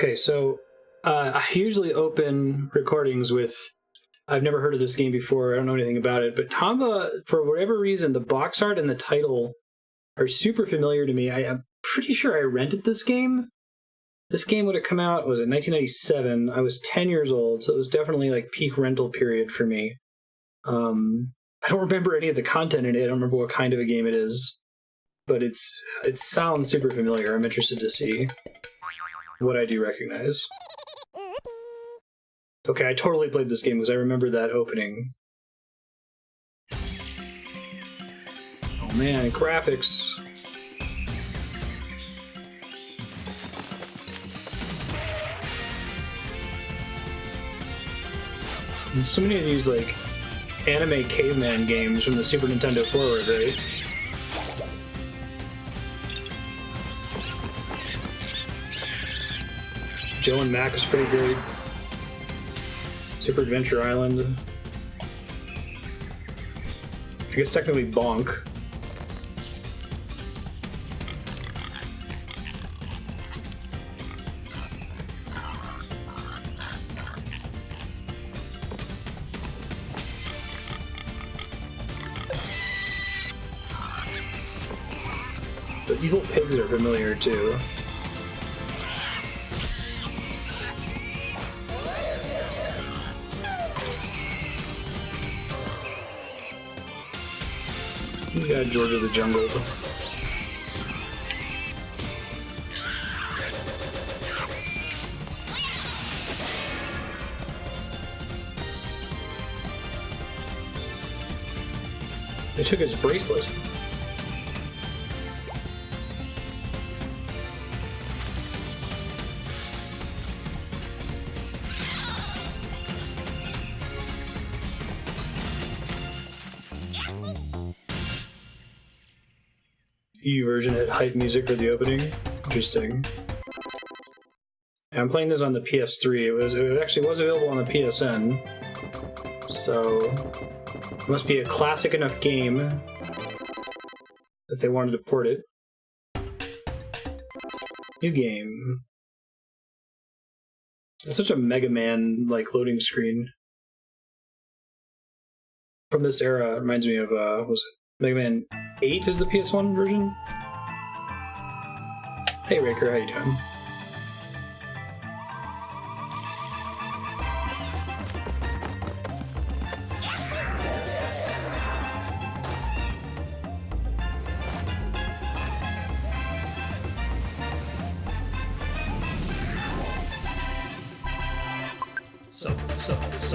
Okay, so I usually open recordings with I've never heard of this game before, I don't know anything about it, but Tomba, for whatever reason, the box art and the title are super familiar to me. I'm pretty sure I rented this game. This game would have come out, was it 1997? I was 10 years old, so it was definitely like peak rental period for me. I don't remember any of the content in it. I don't remember what kind of a game it is, but it sounds super familiar. I'm interested to see what I do recognize. Okay, I totally played this game because I remember that opening. Oh man, graphics. And so many of these like anime caveman games from the Super Nintendo forward, right? Joe and Mac is pretty good. Super Adventure Island. I guess technically Bonk. The evil pigs are familiar too. We got George of the Jungle. They took his bracelet. EU version had hype music for the opening. Interesting. I'm playing this on the PS3. It actually was available on the PSN. So it must be a classic enough game that they wanted to port it. New game. It's such a Mega Man like loading screen. From this era, it reminds me of was it Mega Man 8 is the PS1 version? Hey Raker, how you doing?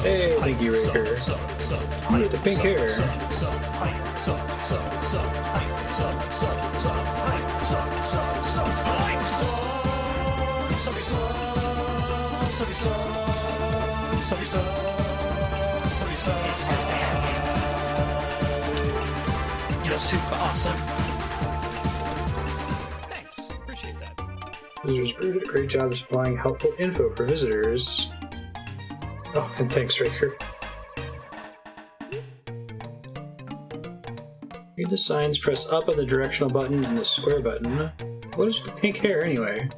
Hey, thank you, Raker. You get the pink hair. You're super awesome. Thanks, appreciate that. Visitors did a great job of supplying helpful info for visitors. Oh, and thanks, Raker. Read the signs, press up on the directional button and the square button. What is with the pink hair, anyway?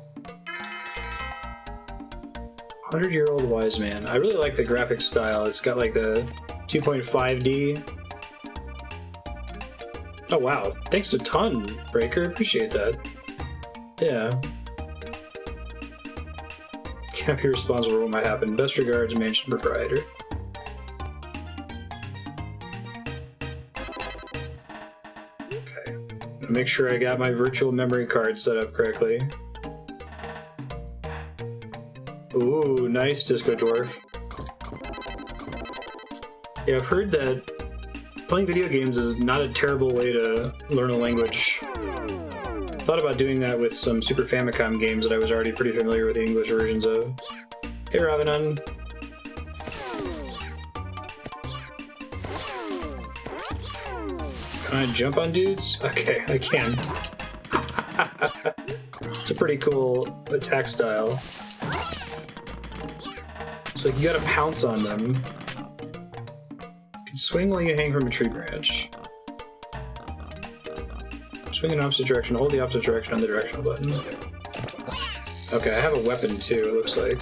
100-year-old wise man. I really like the graphic style. It's got like the 2.5D. Oh wow, thanks a ton, Breaker. Appreciate that. Yeah. Can't be responsible for what might happen. Best regards, mansion proprietor. Okay. Make sure I got my virtual memory card set up correctly. Ooh, nice, Disco Dwarf. Yeah, I've heard that playing video games is not a terrible way to learn a language. I thought about doing that with some Super Famicom games that I was already pretty familiar with the English versions of. Hey, Ravenon. Can I jump on dudes? Okay, I can. It's a pretty cool attack style. It's like you gotta pounce on them. You can swing while you hang from a tree branch. Swing in opposite direction, hold the opposite direction on the directional button. Okay, I have a weapon too, it looks like.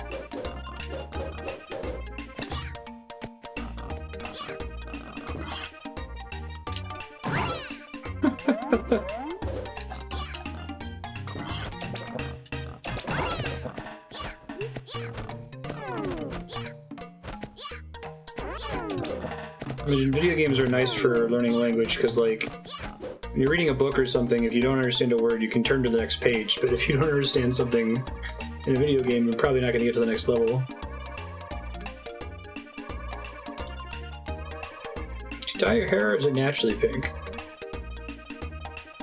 I mean, video games are nice for learning language because, like, when you're reading a book or something, if you don't understand a word, you can turn to the next page. But if you don't understand something in a video game, you're probably not going to get to the next level. Did you dye your hair or is it naturally pink?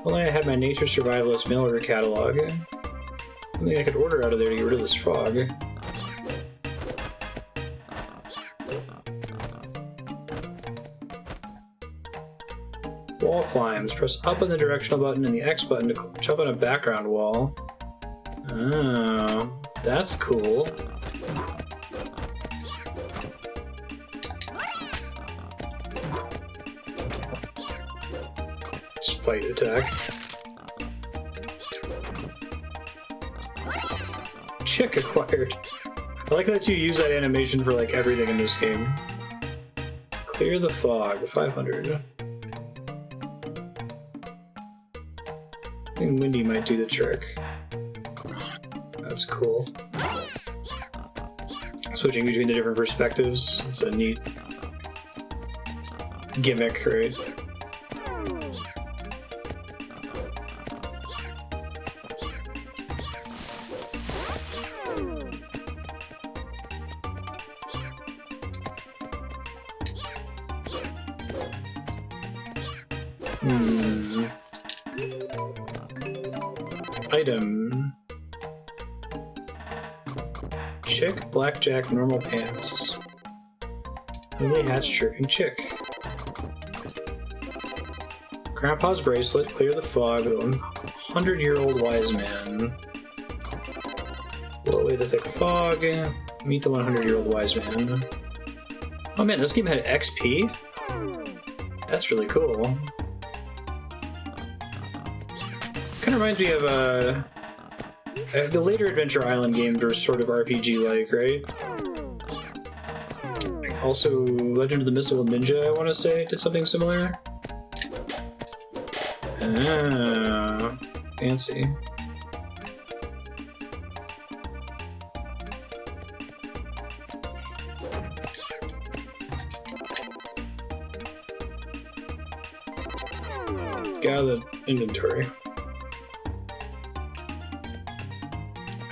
Only I had my Nature Survivalist mail order catalog. Something I could order out of there to get rid of this frog. Wall climbs. Press up on the directional button and the X button to jump on a background wall. Oh, that's cool. Just fight attack. Chick acquired. I like that you use that animation for like everything in this game. Clear the fog. 500. I think Windy might do the trick. That's cool. Switching between the different perspectives. It's a neat gimmick, right? Item. Chick, blackjack, normal pants. Newly hatched chirping chick. Grandpa's bracelet, clear the fog, 100-year-old wise man. Blow away the thick fog, meet the 100-year-old wise man. Oh man, this game had XP? That's really cool. Kind of reminds me of the later Adventure Island games were sort of RPG-like, right? Also, Legend of the Mystical Ninja, I want to say, did something similar. Ah, fancy. Get out of the inventory.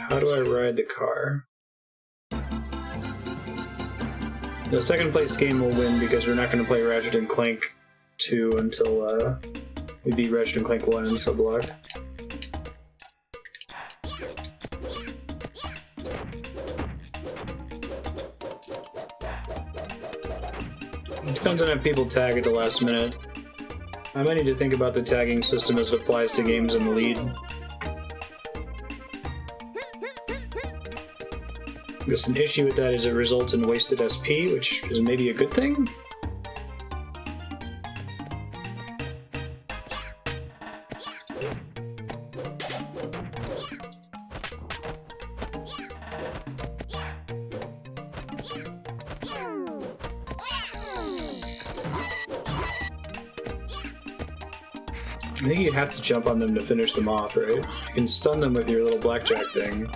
How do I ride the car? The second place game will win because we're not going to play Ratchet and Clank 2 until we beat Ratchet and Clank 1 in Subblock. It depends on if people tag at the last minute. I might need to think about the tagging system as it applies to games in the lead. I guess an issue with that is it results in wasted SP, which is maybe a good thing? I think you have to jump on them to finish them off, right? You can stun them with your little blackjack thing.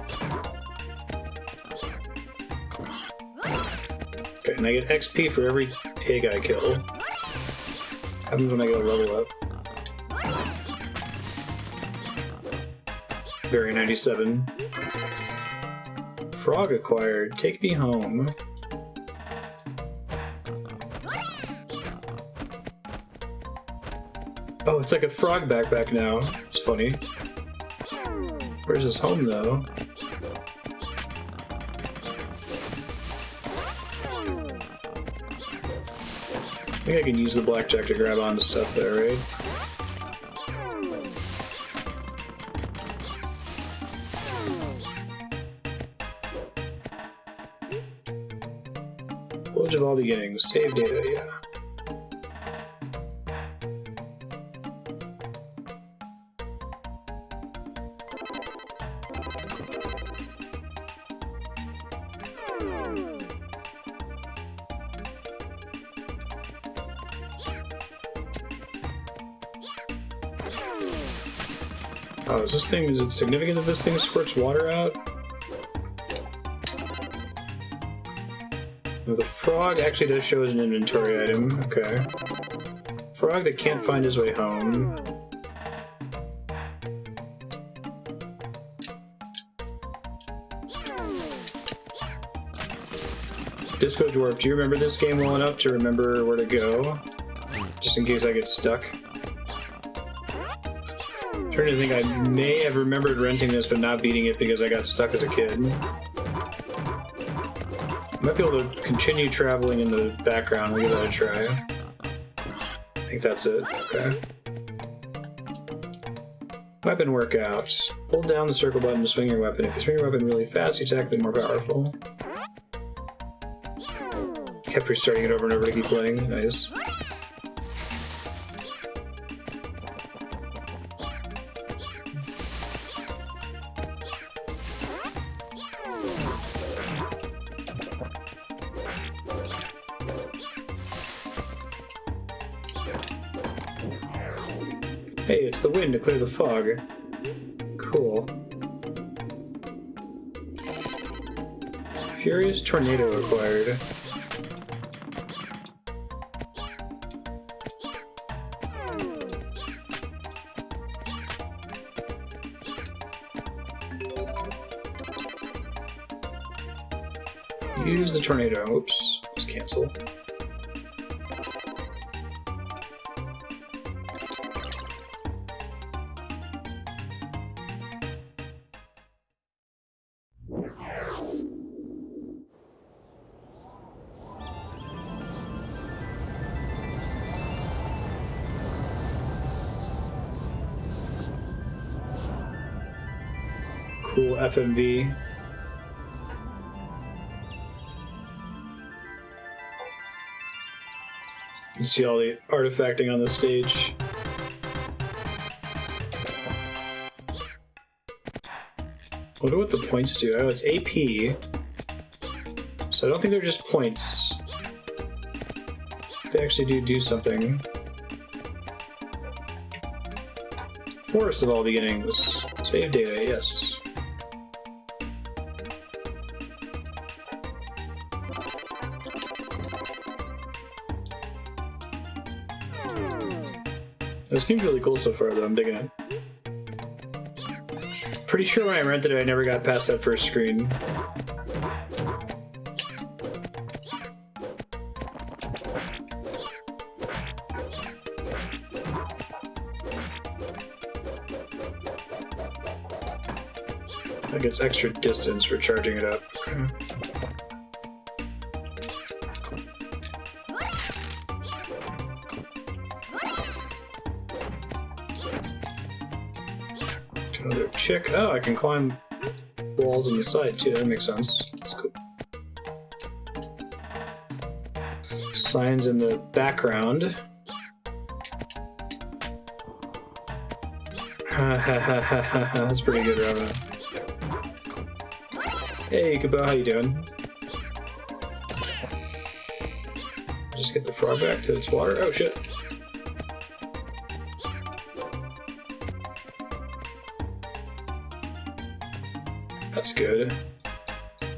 Okay, and I get XP for every pig I kill. Happens when I get a level up. Very 97. Frog acquired. Take me home. Oh, it's like a frog backpack now. It's funny. Where's his home, though? I think I can use the blackjack to grab onto stuff there, right? Village of all beginnings. Save data, yeah. Oh, is it significant that this thing squirts water out? Well, the frog actually does show as an inventory item. Okay. Frog that can't find his way home. Disco Dwarf, do you remember this game well enough to remember where to go? Just in case I get stuck. I'm trying to think, I may have remembered renting this but not beating it because I got stuck as a kid. Might be able to continue traveling in the background. We'll give that a try. I think that's it. Okay. Weapon workouts. Hold down the circle button to swing your weapon. If you swing your weapon really fast, you attack more powerful. Kept restarting it over and over to keep playing. Nice. Hey, it's the wind to clear the fog. Cool. Furious tornado acquired. Use the tornado. Oops. Just cancel. Cool FMV. You see all the artifacting on the stage. Wonder what the points do. Oh, it's AP. So I don't think they're just points. They actually do something. Forest of all beginnings. Save data, yes. This game's really cool so far, though. I'm digging it. Pretty sure when I rented it, I never got past that first screen. That gets extra distance for charging it up. Okay. Another chick. Oh, I can climb walls on the side too. That makes sense. That's cool. Signs in the background. That's pretty good, Robin. Hey, Kubo, how you doing? Just get the frog back to its water. Oh shit. That's good.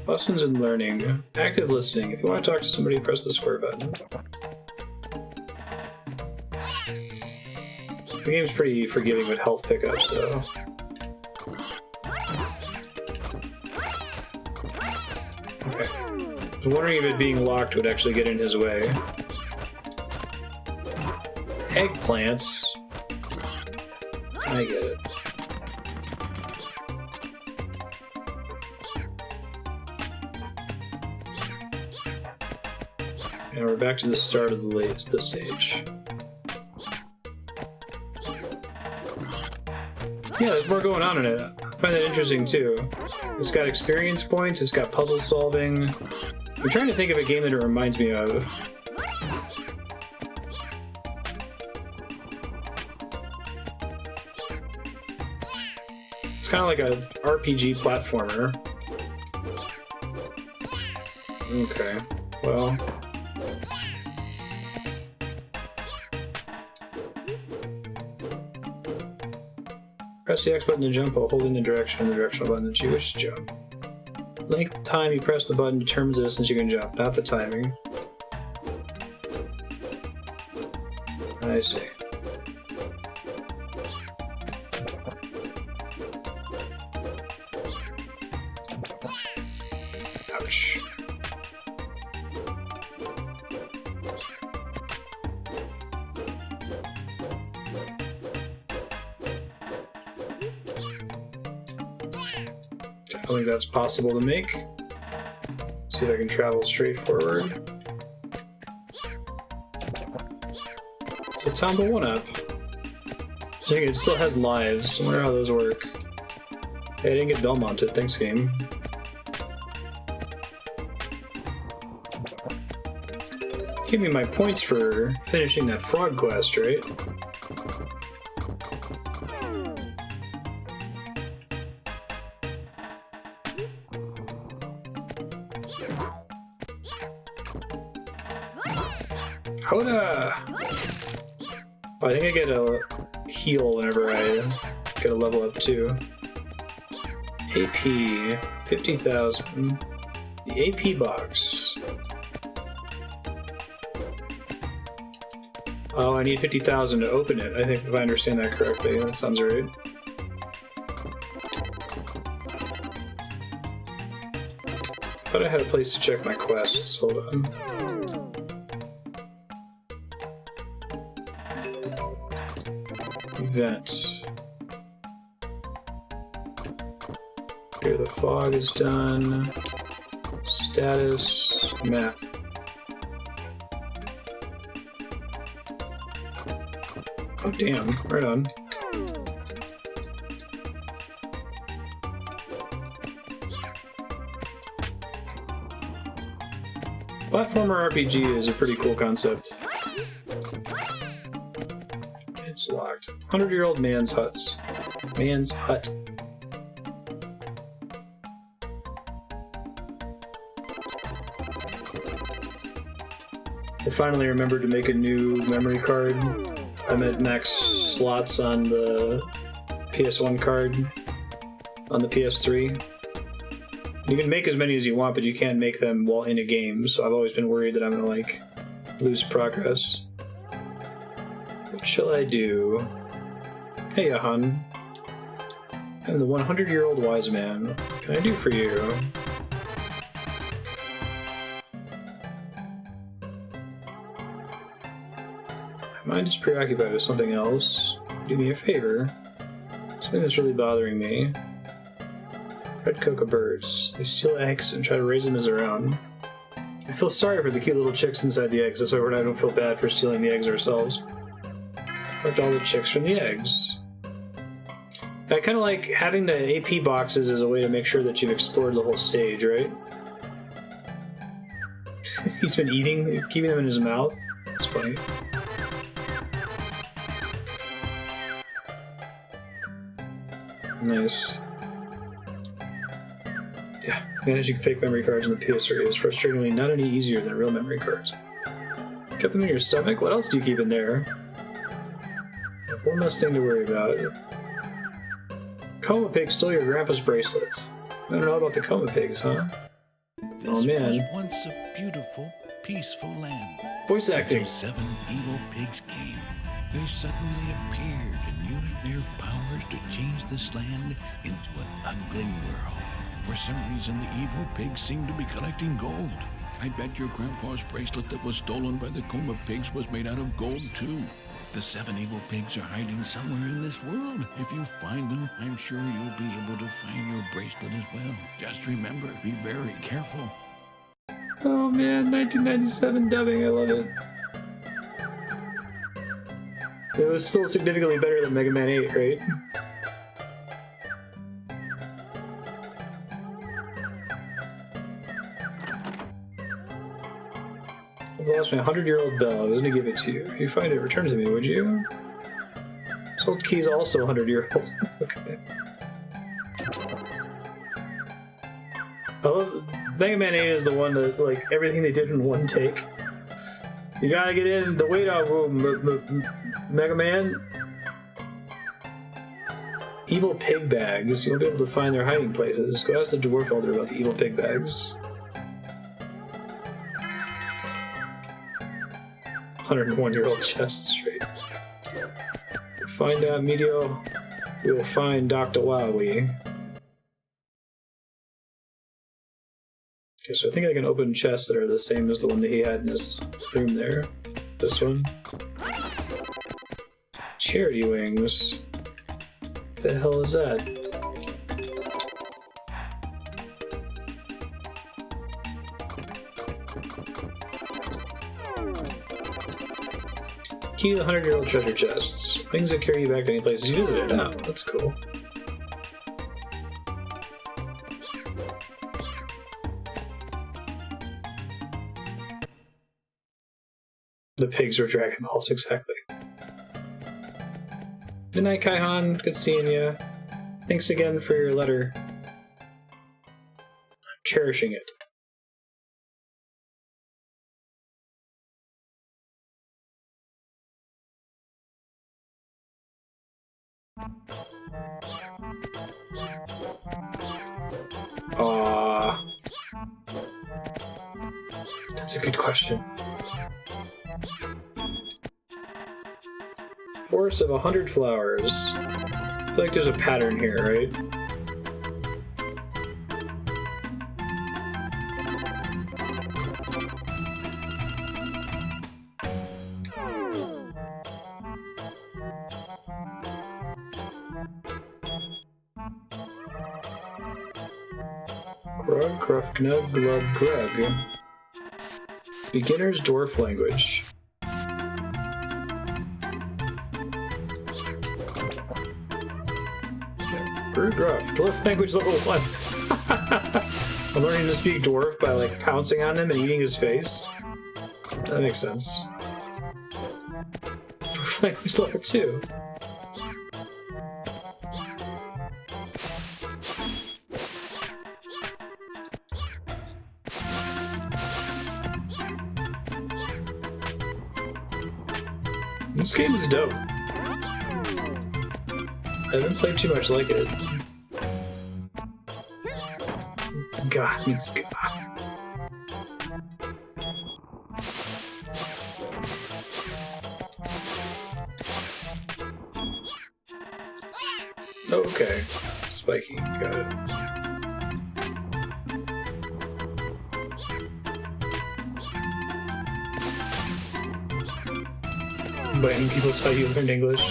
Lessons in learning. Active listening. If you want to talk to somebody, press the square button. The game's pretty forgiving with health pickups, though. Okay. I was wondering if it being locked would actually get in his way. Eggplants? I get it. And we're back to the start of the stage. Yeah, there's more going on in it. I find that interesting too. It's got experience points, it's got puzzle solving. I'm trying to think of a game that it reminds me of. It's kind of like an RPG platformer. Okay, well... Press the X button to jump while holding the directional button that you wish to jump. Length of time you press the button determines the distance you can jump, not the timing. I see. Ouch. I think that's possible to make. See if I can travel straight forward. It's a Tomba 1-up. I think it still has lives. I wonder how those work. Hey, I didn't get Belmonted. Thanks, game. Give me my points for finishing that frog quest, right? Hoda! Oh, I think I get a heal whenever I get a level up too. AP 50,000. The AP box. Oh, I need 50,000 to open it. I think if I understand that correctly, that sounds right. Thought I had a place to check my quests. Hold on. Event. Here, the fog is done. Status map. Oh damn! Right on. Platformer RPG is a pretty cool concept. It's locked. 100-year-old man's huts. Man's hut. I finally remembered to make a new memory card. I'm at max slots on the PS1 card on the PS3. You can make as many as you want, but you can't make them while in a game, so I've always been worried that I'm gonna, like, lose progress. What shall I do? Hey, hun. I'm the 100-year-old wise man. What can I do for you? My mind is preoccupied with something else. Do me a favor. Something that's really bothering me. Red cocoa birds. They steal eggs and try to raise them as their own. I feel sorry for the cute little chicks inside the eggs. That's why I don't feel bad for stealing the eggs ourselves. Collect all the chicks from the eggs. I kind of like having the AP boxes as a way to make sure that you've explored the whole stage, right? He's been keeping them in his mouth. That's funny. Nice. Yeah, managing fake memory cards in the PS3 is frustratingly not any easier than real memory cards. Kept them in your stomach? What else do you keep in there? One less thing to worry about. Coma Pig stole your grandpa's bracelets. I don't know about the Coma Pigs, huh? This oh man. was once a beautiful, peaceful land. Voice acting. Until 7 evil pigs came. They suddenly appeared and used their powers to change this land into an ugly world. For some reason, the evil pigs seemed to be collecting gold. I bet your grandpa's bracelet that was stolen by the Coma Pigs was made out of gold, too. The 7 evil pigs are hiding somewhere in this world. If you find them, I'm sure you'll be able to find your bracelet as well. Just remember, be very careful. Oh man, 1997 dubbing, I love it. It was still significantly better than Mega Man 8, right? I've lost my 100-year-old bell. I was going to give it to you. If you find it, return it to me, would you? Soul Key's also 100-year-old. Okay. I love... Mega Man 8 is the one that, like, everything they did in one take. You gotta get in the wait-out room, Mega Man. Evil pig bags. You won't be able to find their hiding places. Go ask the dwarf elder about the evil pig bags. 101-year-old chest straight. Find out, Medio. We will find Dr. Wowie. Okay, so I think I can open chests that are the same as the one that he had in his room there. This one. Charity wings. What the hell is that? Key to the 100-year-old treasure chests. Wings that carry you back to any places you visited. Oh, that's cool. The pigs are Dragon Balls, exactly. Good night, Kaihan. Good seeing you. Thanks again for your letter. I'm cherishing it. That's a good question. Forest of 100 flowers. I feel like there's a pattern here, right? Grug, Gruff, Gnug, Glub, Grug. Beginner's Dwarf Language. Gruff, Dwarf Language level 1. I'm learning to speak Dwarf by like pouncing on him and eating his face. That makes sense. Dwarf Language level 2. This game is dope. I haven't played too much like it. God, means God. Okay. Spiky, got it. Biting people's how you learned English.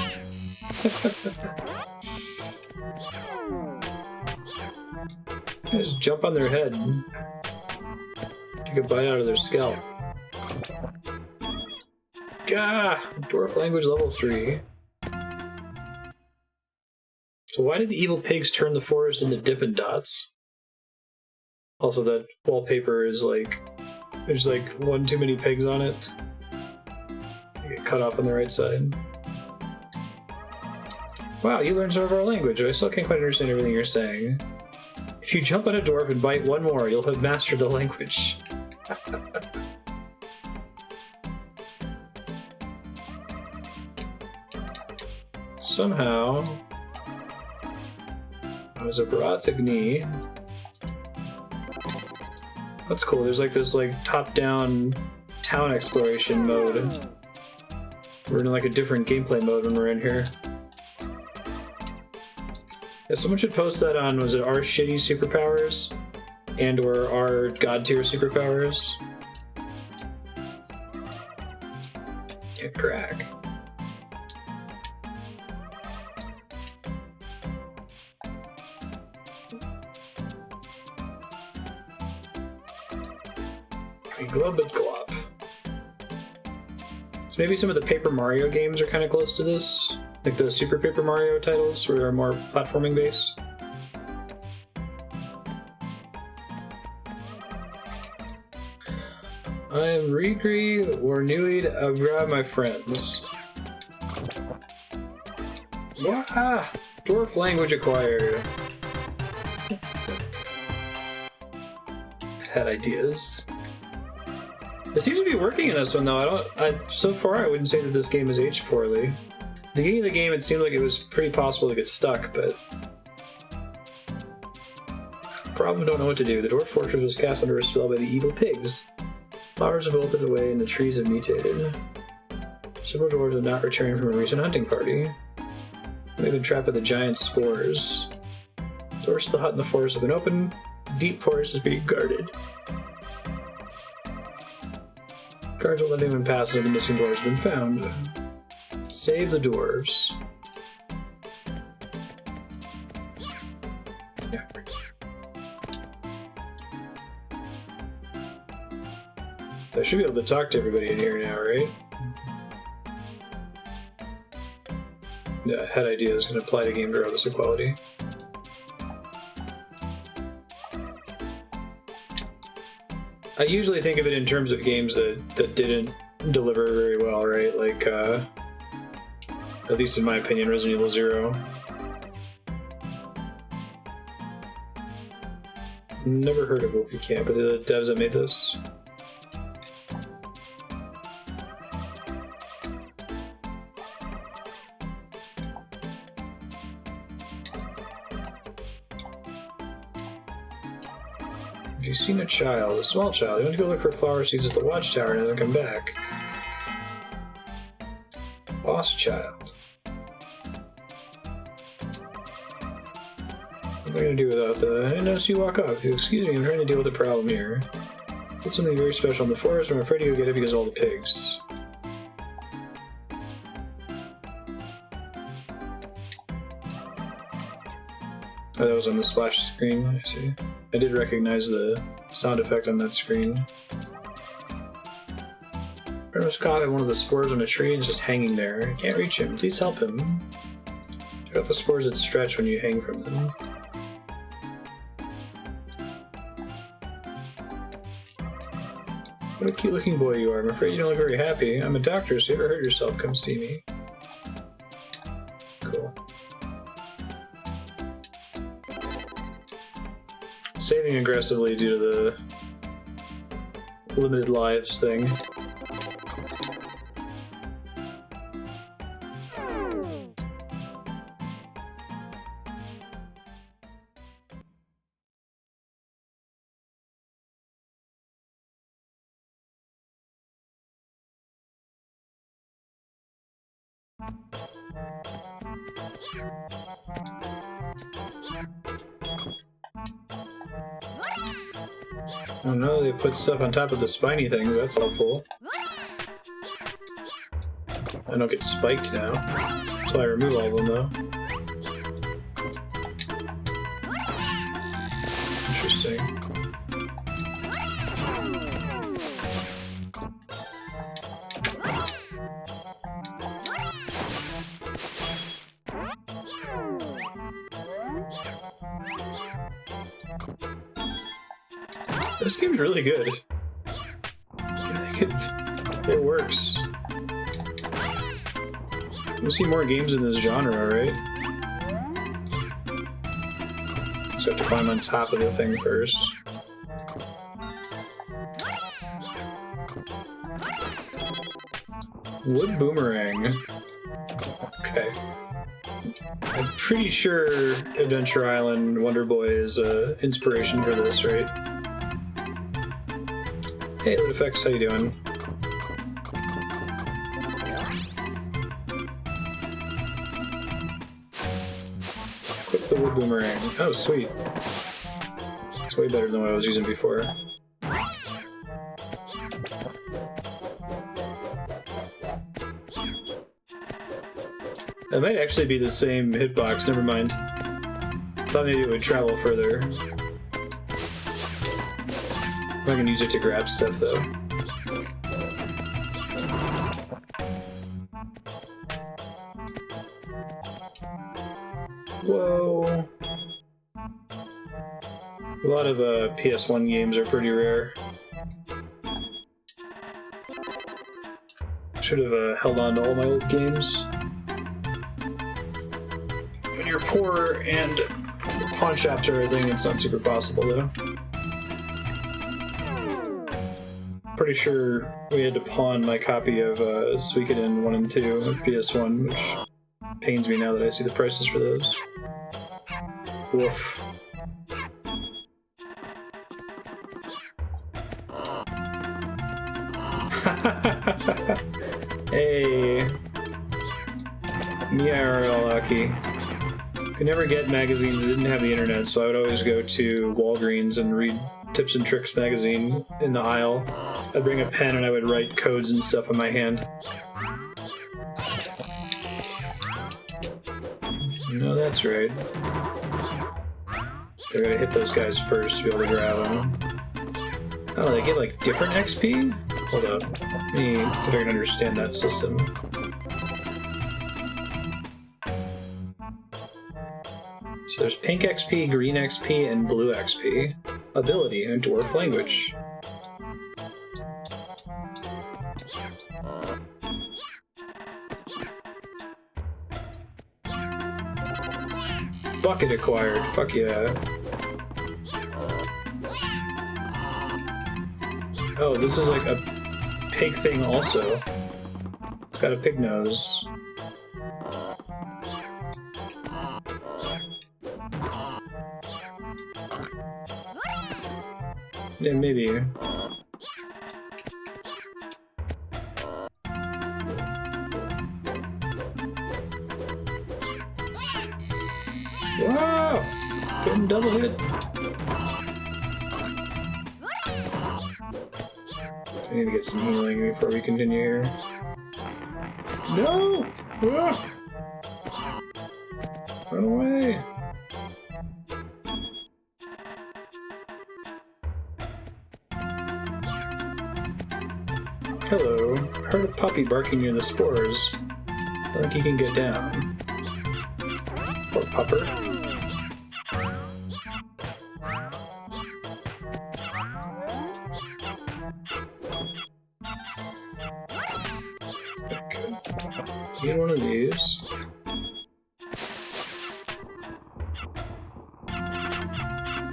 Just jump on their head. Take a bite out of their scalp. Gah! Dwarf Language level 3. So why did the evil pigs turn the forest into Dippin' Dots? Also, that wallpaper is like... There's like one too many pigs on it. You get cut off on the right side. Wow, you learned some of our language, but I still can't quite understand everything you're saying. If you jump on a dwarf and bite one more, you'll have mastered the language. Somehow... I was a Baratigni. That's cool, there's like this like top-down town exploration mode. We're in like a different gameplay mode when we're in here. Yeah, someone should post that on, was it our shitty superpowers? And or our god tier superpowers? Can't crack. Glub and glop. So maybe some of the Paper Mario games are kind of close to this? Like the Super Paper Mario titles, where they're more platforming based. I am Rigri or Nuid. I'll grab my friends. Wah! Dwarf language acquired. Had ideas. It seems to be working in this one though. So far I wouldn't say that this game is aged poorly. the beginning of the game, it seemed like it was pretty possible to get stuck, but... Problem, don't know what to do. The dwarf fortress was cast under a spell by the evil pigs. Flowers have wilted away and the trees have mutated. Several dwarves have not returned from a recent hunting party. They've been trapped by the giant spores. Doors to the hut in the forest have been opened. The deep forest is being guarded. Guards will let anyone pass until the missing dwarves have been found. Save the dwarves. Yeah. I should be able to talk to everybody in here now, right? Yeah, head ideas can apply to games regardless of quality. I usually think of it in terms of games that didn't deliver very well, right? Like, at least in my opinion, Resident Evil 0. Never heard of Whoopie Camp, but the devs that made this. Have you seen a child, a small child? You want to go look for flower seeds at the watchtower and then come back. Lost child. What am I going to do without the... I didn't notice you walk up. Excuse me, I'm trying to deal with a problem here. Did something very special in the forest, but I'm afraid you'll get it because of all the pigs. Oh, that was on the splash screen, I see. I did recognize the sound effect on that screen. Burn was caught in one of the spores on a tree and is just hanging there. I can't reach him. Please help him. Check out the spores that stretch when you hang from them. What a cute looking boy you are. I'm afraid you don't look very happy. I'm a doctor, so if you ever hurt yourself, come see me. Cool. Saving aggressively due to the limited lives thing. Oh no, they put stuff on top of the spiny things, that's helpful. I don't get spiked now, so I remove all of them though. Interesting. This game's really good. It works. We'll see more games in this genre, right? So I have to climb on top of the thing first. Wood boomerang. Okay. I'm pretty sure Adventure Island Wonder Boy is inspiration for this, right? Hey, Lit Effects, how you doing? Equip the wood boomerang. Oh, sweet. It's way better than what I was using before. That might actually be the same hitbox, never mind. Thought maybe it would travel further. I'm not gonna use it to grab stuff though. Whoa. A lot of PS1 games are pretty rare. Should have held on to all my old games. When you're poor and pawn shops are a thing, it's not super possible though. Pretty sure we had to pawn my copy of Suikoden 1 and 2 of PS1, which pains me now that I see the prices for those. Woof. Hey. Me IRL lucky. Could never get magazines, didn't have the internet, so I would always go to Walgreens and read Tips and Tricks magazine in the aisle. I'd bring a pen and I would write codes and stuff on my hand. No, that's right. I gotta hit those guys first to be able to grab them. Oh, they get like different XP? Hold up. Let me see if I can understand that system. So there's pink XP, green XP, and blue XP. Ability, a dwarf language. Bucket acquired, fuck yeah. Oh, this is like a pig thing also. It's got a pig nose. Yeah, maybe. Wow! Getting double hit. I need to get some healing before we continue here. No! Ah! Run away! Hello. Heard a puppy barking near the spores. I think he can get down. Poor pupper. Okay. Need one of these.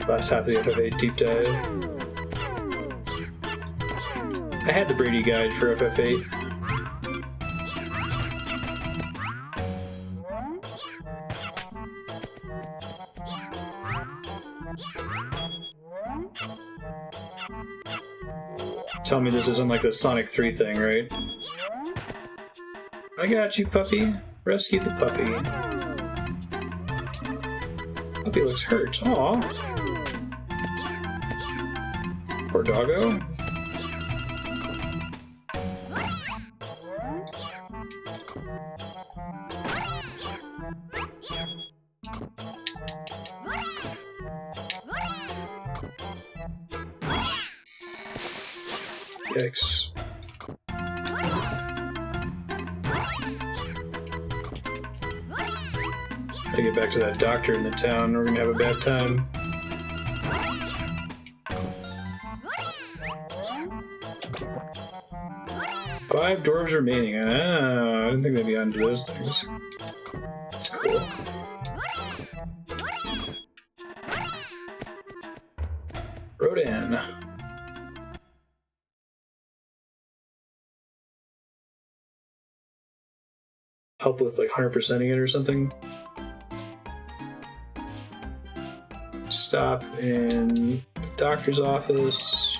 Last half of the FF8 deep dive. I had the Brady guide for FF8. Tell me this isn't like the Sonic 3 thing, right? I got you, puppy. Rescue the puppy. Puppy looks hurt. Aw. Poor doggo. Yikes. Gotta get back to that doctor in the town, we're gonna have a bad time. Five dwarves remaining. Ah, I didn't think they'd be onto those things. That's cool. Rodan. Help with like 100%ing it or something. Stop in the doctor's office.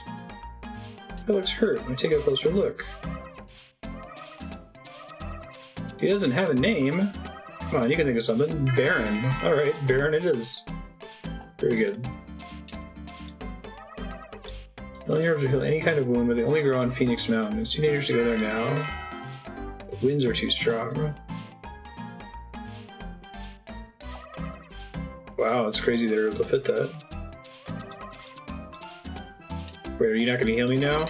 He looks hurt. Let me take a closer look. He doesn't have a name. Come on, you can think of something. Baron. Alright, Baron it is. Very good. Healing herbs will heal any kind of wound, but they only grow on Phoenix Mountain. It's too dangerous to go there now. The winds are too strong. Wow, it's crazy they were able to fit that. Wait, are you not going to heal me now?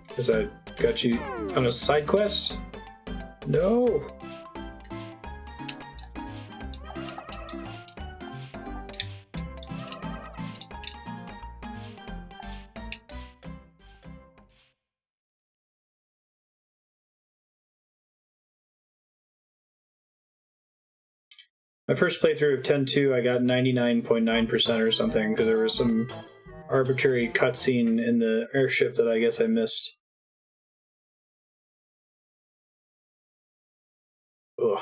Because I got you on a side quest? No! My first playthrough of 10.2, I got 99.9% or something, because there was some arbitrary cutscene in the airship that I guess I missed. Ugh.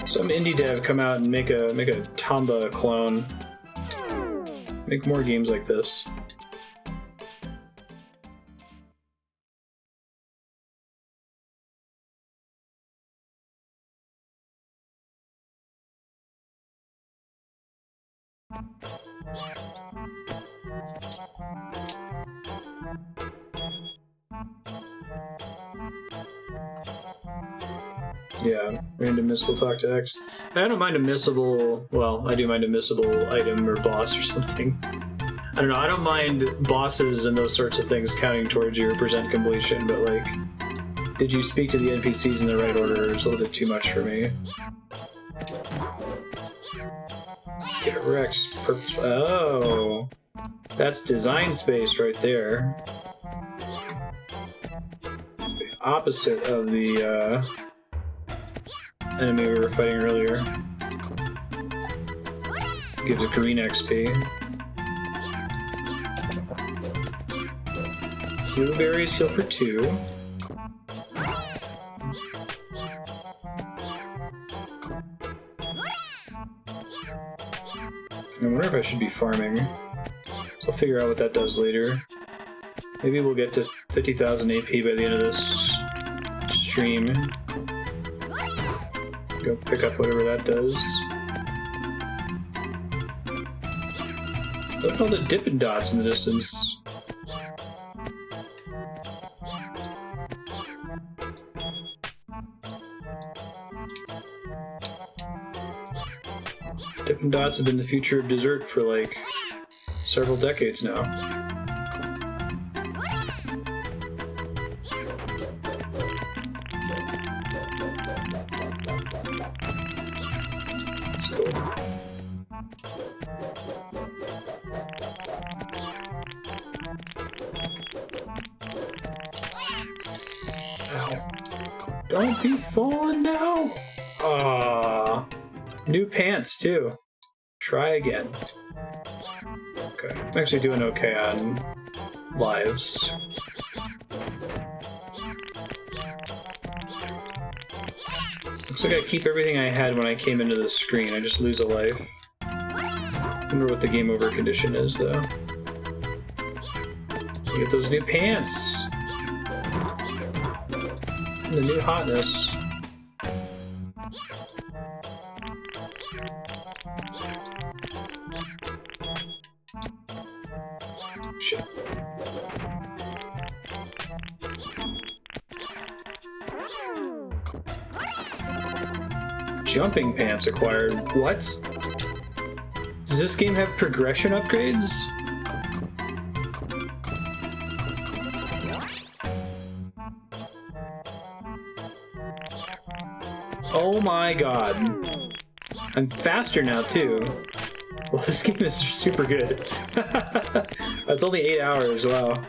Some indie dev come out and make a Tomba clone. Make more games like this. Yeah, random miss will talk to X. I don't mind a missable, well, I do mind a missable item or boss or something. I don't know, I don't mind bosses and those sorts of things counting towards your percent completion, but like, did you speak to the NPCs in the right order? It's a little bit too much for me. Get Rex. Oh, that's design space right there. The opposite of the enemy we were fighting earlier. Gives a green XP. Blueberries still for 2. I wonder if I should be farming. I'll figure out what that does later. Maybe we'll get to 50,000 AP by the end of this stream. Go pick up whatever that does. Look at all the Dippin' Dots in the distance. Dippin' Dots have been the future of dessert for like several decades now. That's cool. Ow. Don't be falling now! Aww. New pants, too. Try again. Okay. I'm actually doing okay on lives. Looks like I keep everything I had when I came into the screen. I just lose a life. I wonder what the game over condition is, though. You get those new pants! And the new hotness. Shit. Jumping pants acquired. What? Does this game have progression upgrades? Oh my god. I'm faster now too. Well, this game is super good. That's only 8 hours, wow.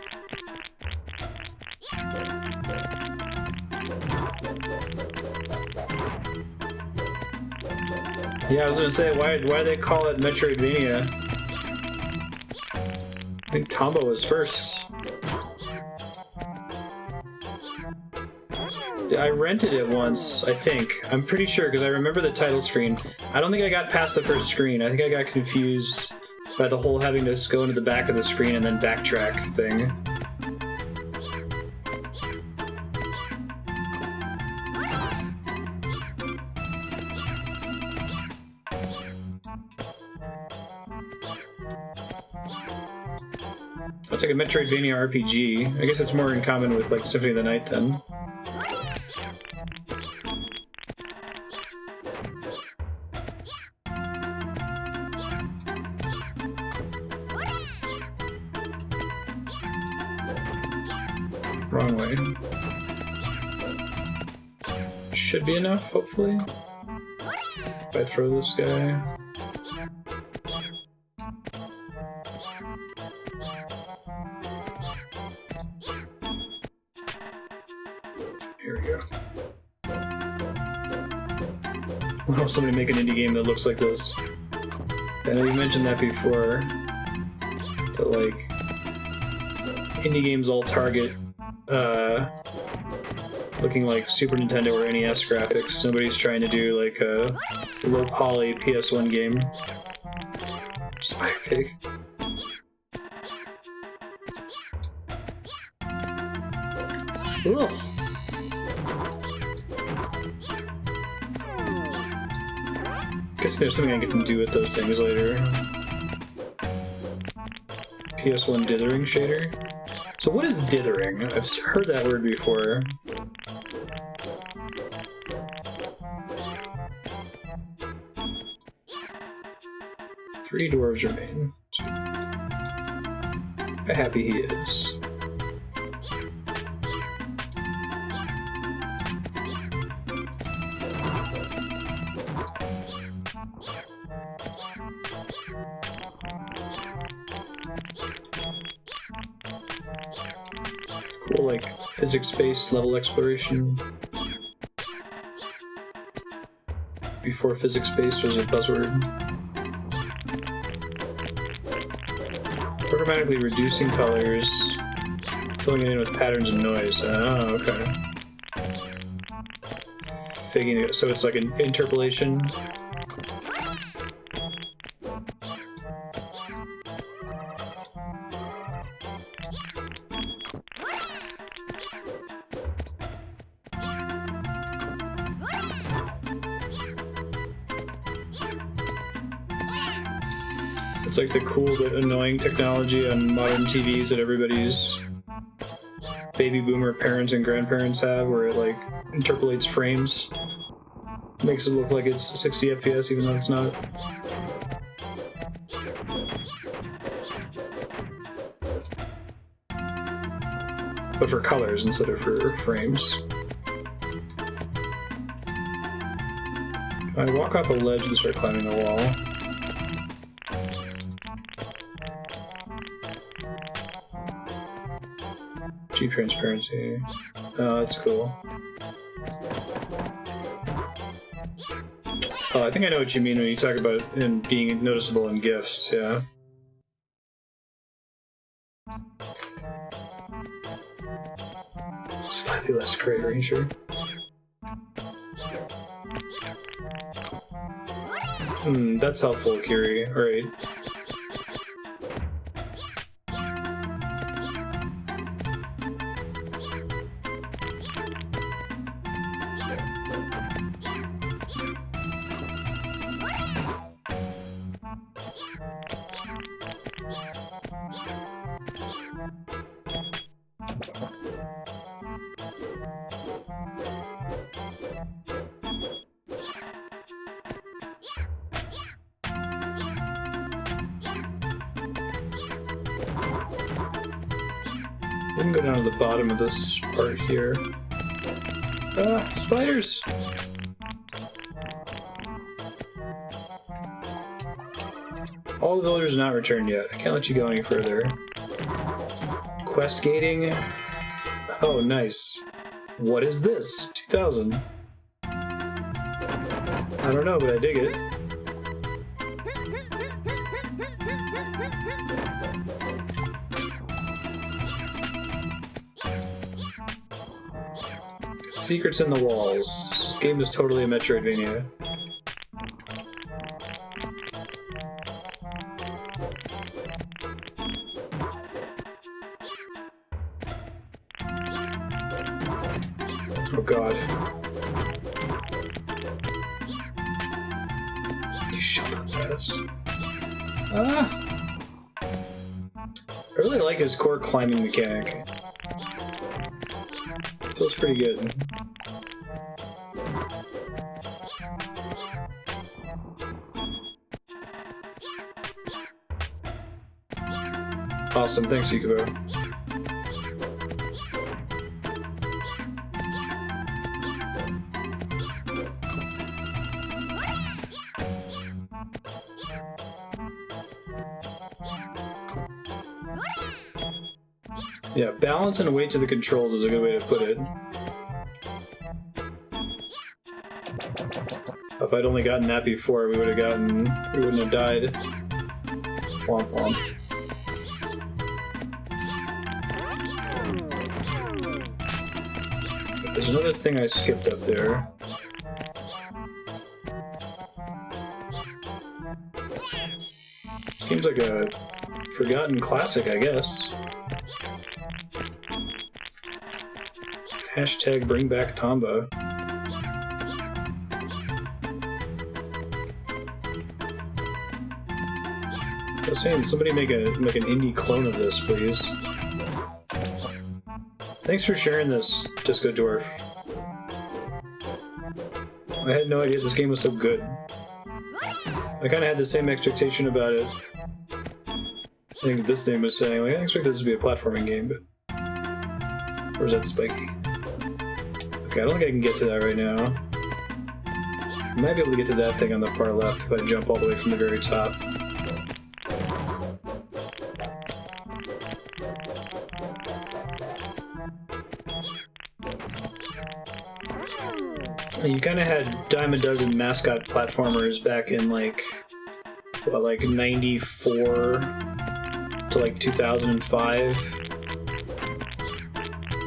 Yeah, I was gonna say, why do they call it Metroidvania? I think Tomba was first. I rented it once, I think. I'm pretty sure, because I remember the title screen. I don't think I got past the first screen. I think I got confused by the whole having to go into the back of the screen and then backtrack thing. It's like a Metroidvania RPG. I guess it's more in common with like Symphony of the Night then. Wrong way. Should be enough, hopefully. If I throw this guy. Here we go. What else somebody make an indie game that looks like this? I know you mentioned that before. That like indie games all target looking like Super Nintendo or NES graphics. Nobody's trying to do like a low poly PS1 game. Spider Pig. Ugh. Guessing there's something I can do with those things later. PS1 dithering shader. So what is dithering? I've heard that word before. Three dwarves remain. How happy he is. Cool, like physics-based level exploration. Before physics-based was a buzzword. Programmatically reducing colors, filling it in with patterns and noise. Oh, okay. Figging it, so it's like an interpolation. It's like the cool but annoying technology on modern TVs that everybody's baby boomer parents and grandparents have, where it like interpolates frames. Makes it look like it's 60 FPS even though it's not. But for colors instead of for frames. I walk off a ledge and start climbing the wall. Cheap transparency. Oh, that's cool. Oh, I think I know what you mean when you talk about it being noticeable in GIFs, yeah. Slightly less gray ranger. That's helpful, Kiri. Alright. We can go down to the bottom of this part here. Ah, spiders! All the villagers not returned yet. I can't let you go any further. Quest gating. Oh, nice. What is this? 2000. I don't know, but I dig it. Secrets in the walls. This game is totally a Metroidvania. Oh god. You shut up, ass. Ah! I really like his core climbing mechanic. Feels pretty good. Awesome, thanks, Yukubo. Yeah, balance and weight to the controls is a good way to put it. If I'd only gotten that before, we wouldn't have died. Womp womp. There's another thing I skipped up there. Seems like a forgotten classic, I guess. Hashtag bring back Tomba. I was saying, somebody make an indie clone of this, please. Thanks for sharing this, Disco Dwarf. I had no idea this game was so good. I kind of had the same expectation about it. I think this name was saying, like, I expect this to be a platforming game, but... Or is that spiky? Okay, I don't think I can get to that right now. I might be able to get to that thing on the far left if I jump all the way from the very top. You kind of had dime a dozen mascot platformers back in like 94 to like 2005. I'm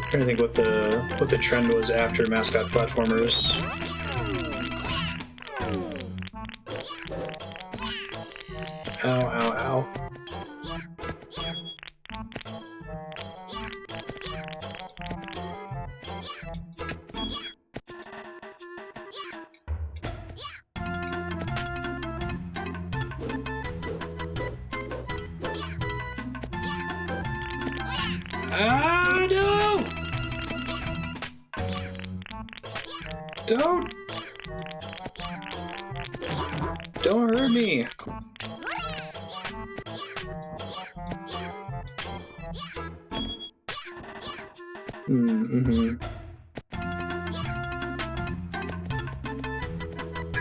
trying to think what the trend was after mascot platformers. Ow, ow, ow. Ah, no! Don't hurt me! I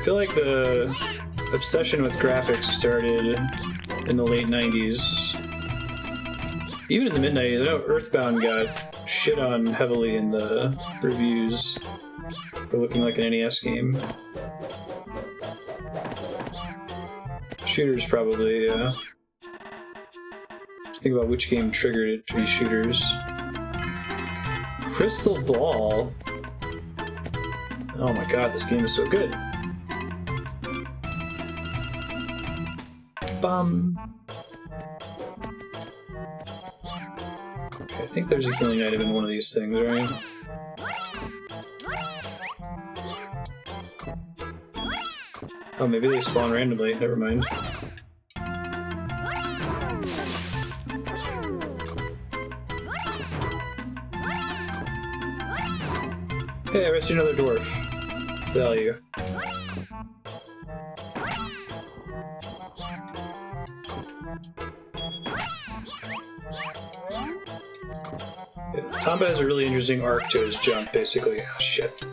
feel like the obsession with graphics started in the late 90s. Even in the mid-90s, I know Earthbound got shit on heavily in the reviews for looking like an NES game. Shooters probably, yeah. Think about which game triggered it to be shooters. Crystal Ball? Oh my god, this game is so good. Bum. Okay, I think there's a healing item in one of these things, right? Oh, maybe they spawn randomly. Never mind. Hey, I rescued another dwarf. Value. Yeah, Tomba has a really interesting arc to his jump, basically. Oh, shit.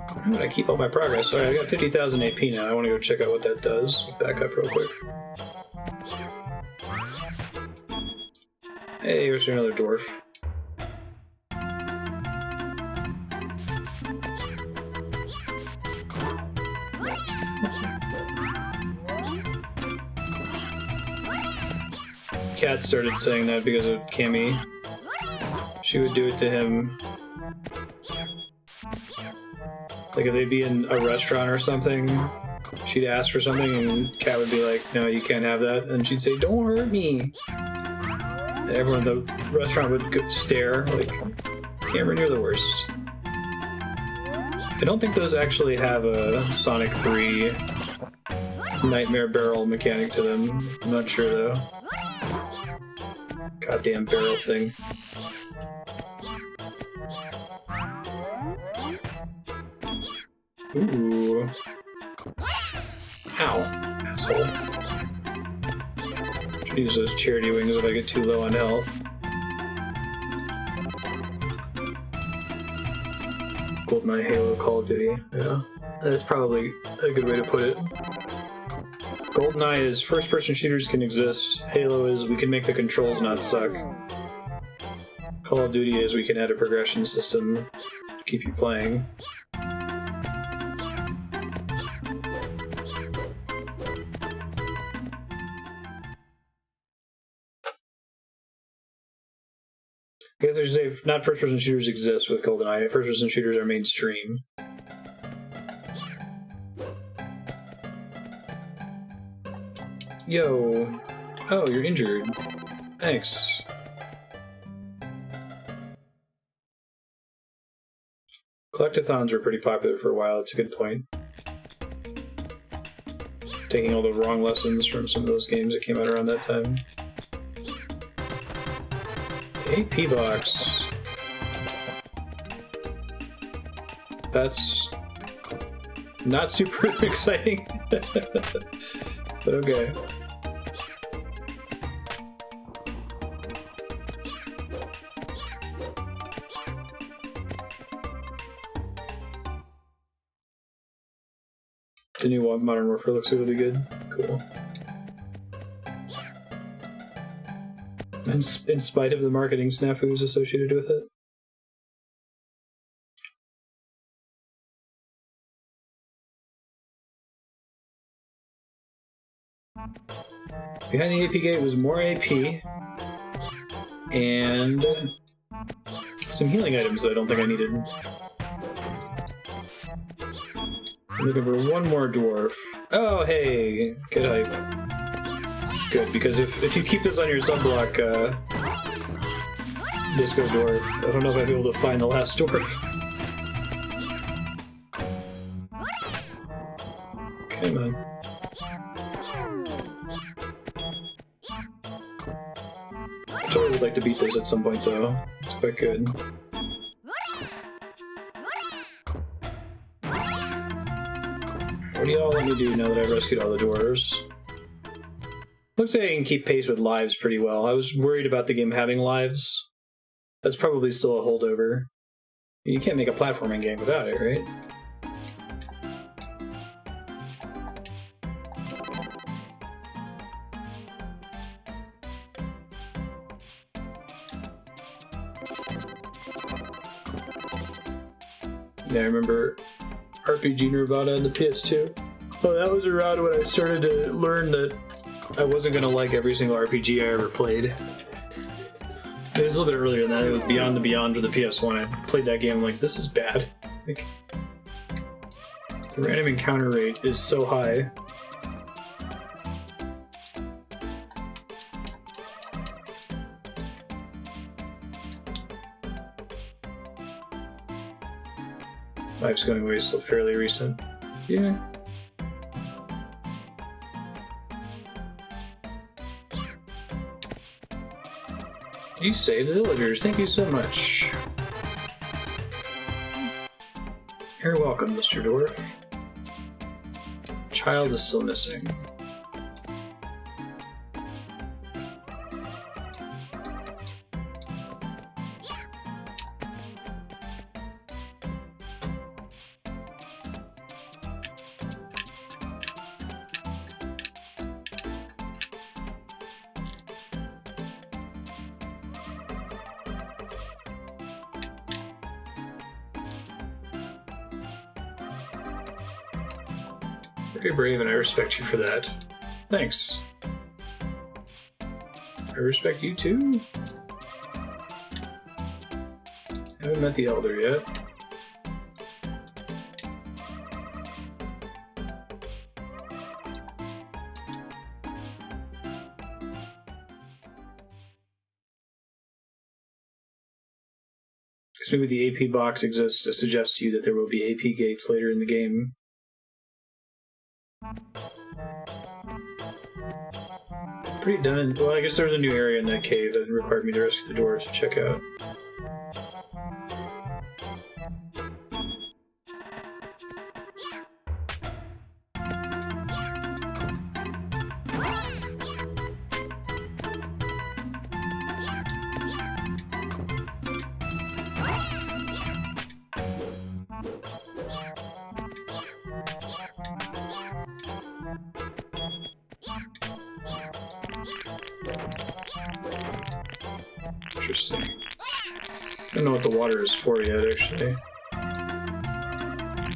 How did I keep all my progress? Alright, I got 50,000 AP now. I want to go check out what that does. Back up real quick. Hey, here's another dwarf. Kat started saying that because of Cammy. She would do it to him. Like if they'd be in a restaurant or something, she'd ask for something and Kat would be like, no, you can't have that. And she'd say, don't hurt me. And everyone in the restaurant would stare like, Cameron, you're the worst. I don't think those actually have a Sonic 3 Nightmare Barrel mechanic to them. I'm not sure though. Goddamn barrel thing. Ooh. Ow. Asshole. Should use those charity wings if I get too low on health. GoldenEye, Halo, Call of Duty. Yeah. That's probably a good way to put it. GoldenEye is first-person shooters can exist. Halo is we can make the controls not suck. Call of Duty is we can add a progression system to keep you playing. I guess I should say, not first-person shooters exist with GoldenEye. First-person shooters are mainstream. Yo. Oh, you're injured. Thanks. Collectathons were pretty popular for a while. It's a good point. Taking all the wrong lessons from some of those games that came out around that time. AP box. That's not super exciting, but okay. The new Modern Warfare looks really good. Cool. In spite of the marketing snafus associated with it. Behind the AP gate was more AP and some healing items that I don't think I needed. I'm looking for one more dwarf. Oh, hey, good hype. Good, because if you keep this on your sunblock, Disco Dwarf, I don't know if I'd be able to find the last dwarf. Come on. I totally would like to beat this at some point, though. It's quite good. What do y'all let me do now that I've rescued all the dwarves? Looks like I can keep pace with lives pretty well. I was worried about the game having lives. That's probably still a holdover. You can't make a platforming game without it, right? Yeah, I remember RPG Nirvana on the PS2. Oh, that was around when I started to learn that I wasn't going to like every single RPG I ever played. It was a little bit earlier than that. It was Beyond the Beyond for the PS1. I played that game, I'm like, this is bad. Like, the random encounter rate is so high. Life's Going Away is still fairly recent. Yeah. You saved the villagers. Thank you so much. You're welcome, Mr. Dwarf. Child is still missing. Very brave, and I respect you for that. Thanks. I respect you too. Haven't met the Elder yet. Guess maybe the AP box exists to suggest to you that there will be AP gates later in the game. Pretty done. Well, I guess there's a new area in that cave that required me to rescue the dwarves to check out. Interesting. don't know what the water is for yet, actually.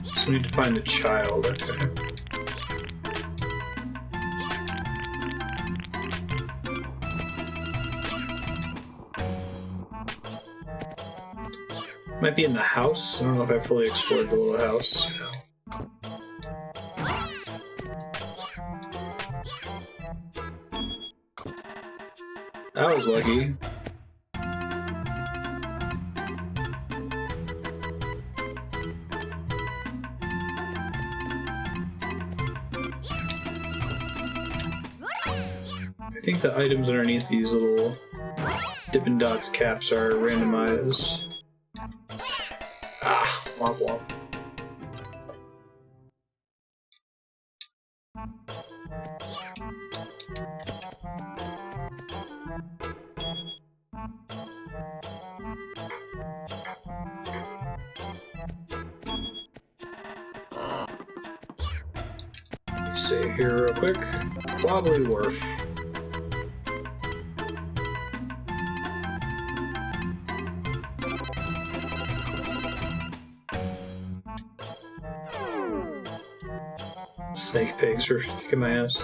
So we need to find the child. Okay. Might be in the house. I don't know if I fully explored the little house. I was lucky. I think the items underneath these little Dippin' Dots caps are randomized. Ah, womp womp. See here real quick. Wobbly Wharf. Snake pigs are kicking my ass.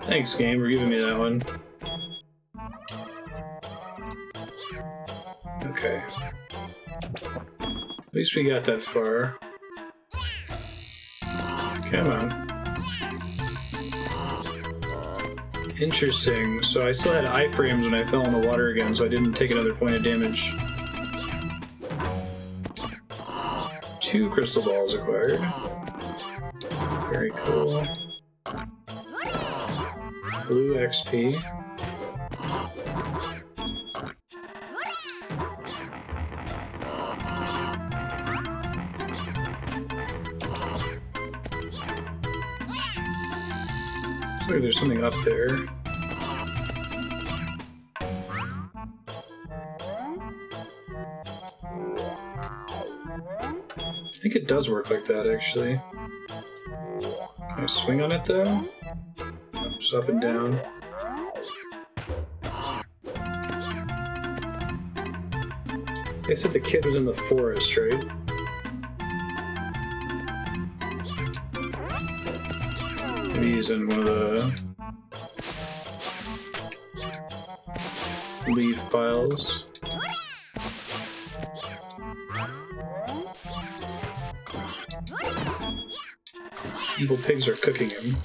Thanks, game, for giving me that one. Okay. At least we got that far. Come on. Interesting. So I still had iframes when I fell in the water again, so I didn't take another point of damage. 2 crystal balls acquired. Very cool. Blue XP. Looks like there's something up there. I think it does work like that, actually. Can I swing on it, though? Just up and down. They said the kid was in the forest, right? Maybe he's in one of the leaf piles. Evil pigs are cooking him.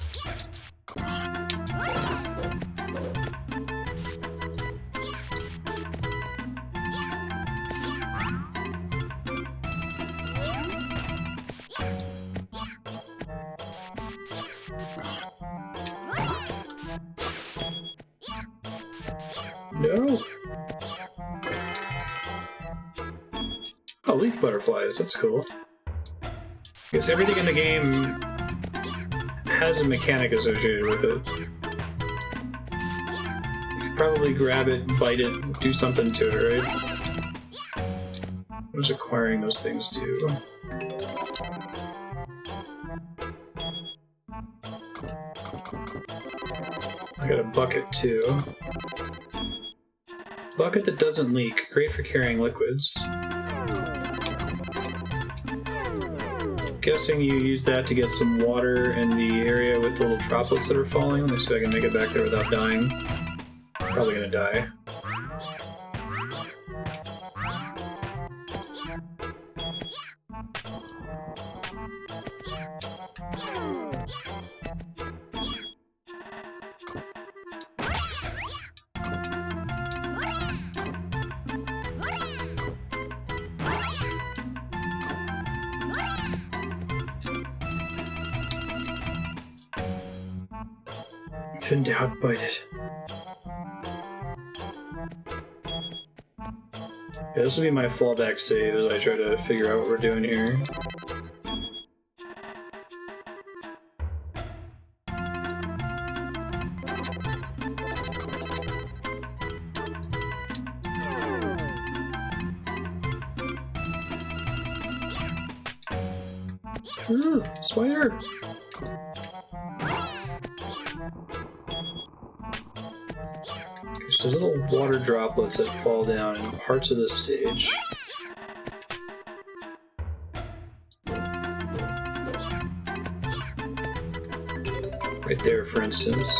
No. Oh, leaf butterflies. That's cool. I guess everything in the game has a mechanic associated with it. You could probably grab it, bite it, do something to it, right? What does acquiring those things do? I got a bucket too. Bucket that doesn't leak. Great for carrying liquids. Guessing you use that to get some water in the area with the little droplets that are falling. Let me see if I can make it back there without dying. Probably gonna die. If in doubt, bite it. Yeah, this will be my fallback save as I try to figure out what we're doing here. Spider! Okay, so there's little water droplets that fall down in parts of the stage. Right there, for instance.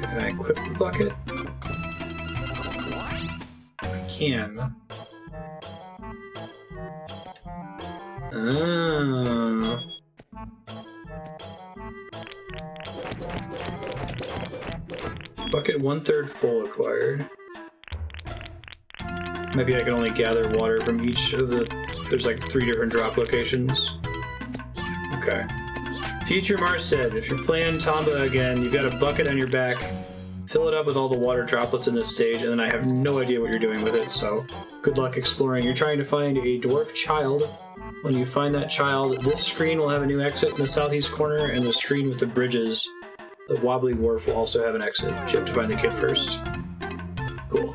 Can I equip the bucket? I can. Ah. Bucket 1/3 full acquired. Maybe I can only gather water from each of the... There's like 3 different drop locations. Okay. Future Marstead, if you're playing Tomba again, you've got a bucket on your back. Fill it up with all the water droplets in this stage, and then I have no idea what you're doing with it, so good luck exploring. You're trying to find a dwarf child. When you find that child, this screen will have a new exit in the southeast corner, and the screen with the bridges, the wobbly wharf, will also have an exit. You have to find the kid first. Cool.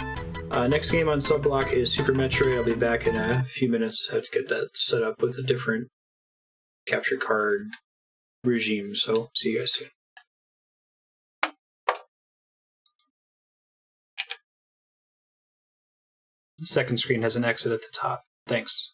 Next game on Subblock is Super Metroid. I'll be back in a few minutes. I have to get that set up with a different capture card regime, so see you guys soon. The second screen has an exit at the top. Thanks.